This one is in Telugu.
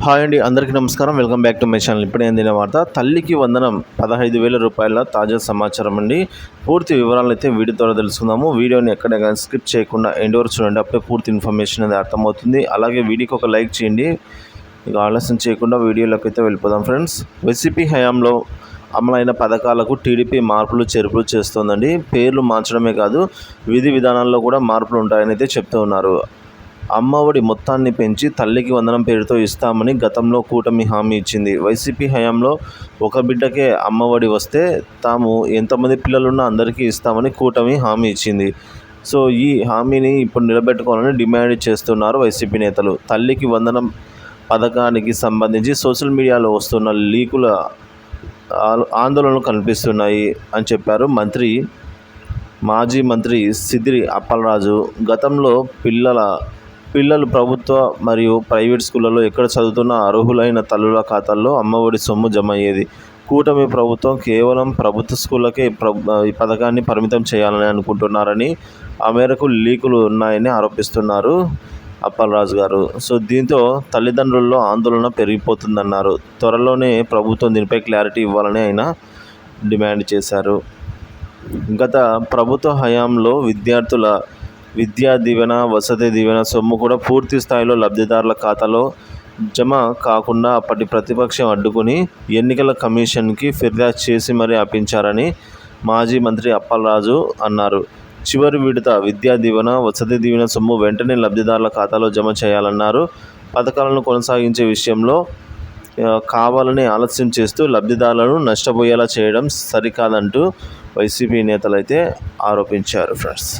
హాయ్ అండి, అందరికీ నమస్కారం. Welcome back to my channel. ఇప్పుడే అందిన వార్త. తల్లికి వందనం 15,000 రూపాయల తాజా సమాచారం అండి. పూర్తి వివరాలు అయితే వీడియో ద్వారా తెలుసుకుందాము. వీడియోని ఎక్కడ కానీ స్కిప్ చేయకుండా ఎండ్ వరకు చూడండి. అప్పుడే పూర్తి ఇన్ఫర్మేషన్ అనేది అర్థమవుతుంది. అలాగే వీడియోకి ఒక లైక్ చేయండి. ఇక ఆలస్యం చేయకుండా వీడియోలోకి అయితే వెళ్ళిపోదాం ఫ్రెండ్స్. వైసీపీ హయాంలో అమలైన పథకాలకు టీడీపీ మార్పులు చేర్పులు చేస్తోందండి. పేర్లు మార్చడమే కాదు, విధి విధానాల్లో కూడా మార్పులు ఉంటాయని అయితే చెప్తూ ఉన్నారు. అమ్మఒడి మొత్తాన్ని పెంచి తల్లికి వందనం పేరుతో ఇస్తామని గతంలో కూటమి హామీ ఇచ్చింది. వైసీపీ హయాంలో ఒక బిడ్డకే అమ్మఒడి వస్తే తాము ఎంతమంది పిల్లలున్నా అందరికీ ఇస్తామని కూటమి హామీ ఇచ్చింది. సో ఈ హామీని ఇప్పుడు నిలబెట్టుకోవాలని డిమాండ్ చేస్తున్నారు వైసీపీ నేతలు. తల్లికి వందనం పథకానికి సంబంధించి సోషల్ మీడియాలో వస్తున్న లీకుల ఆందోళనలు కనిపిస్తున్నాయి అని చెప్పారు మాజీ మంత్రి సిద్దిరి అప్పలరాజు. గతంలో పిల్లలు ప్రభుత్వ మరియు ప్రైవేట్ స్కూళ్లలో ఎక్కడ చదువుతున్న అర్హులైన తల్లుల ఖాతాల్లో అమ్మఒడి సొమ్ము జమ అయ్యేది. కూటమి ప్రభుత్వం కేవలం ప్రభుత్వ స్కూళ్ళకే ఈ పథకాన్ని పరిమితం చేయాలని అనుకుంటున్నారని, ఆ మేరకు లీకులు ఉన్నాయని ఆరోపిస్తున్నారు అప్పలరాజు గారు. సో దీంతో తల్లిదండ్రుల్లో ఆందోళన పెరిగిపోతుందన్నారు. త్వరలోనే ప్రభుత్వం దీనిపై క్లారిటీ ఇవ్వాలని ఆయన డిమాండ్ చేశారు. గత ప్రభుత్వ హయాంలో విద్యార్థుల విద్యా దీవెన, వసతి దీవెన సొమ్ము కూడా పూర్తి స్థాయిలో లబ్ధిదారుల ఖాతాలో జమ కాకుండా అప్పటి ప్రతిపక్షం అడ్డుకుని ఎన్నికల కమిషన్కి ఫిర్యాదు చేసి మరీ ఆపించారని మాజీ మంత్రి అప్పలరాజు అన్నారు. చివరి విడత విద్యా దీవెన, వసతి దీవెన సొమ్ము వెంటనే లబ్ధిదారుల ఖాతాలో జమ చేయాలన్నారు. పథకాలను కొనసాగించే విషయంలో కావాలని ఆలస్యం చేస్తూ లబ్ధిదారులను నష్టపోయేలా చేయడం సరికాదంటూ వైసీపీ నేతలు అయితే ఆరోపించారు ఫ్రెండ్స్.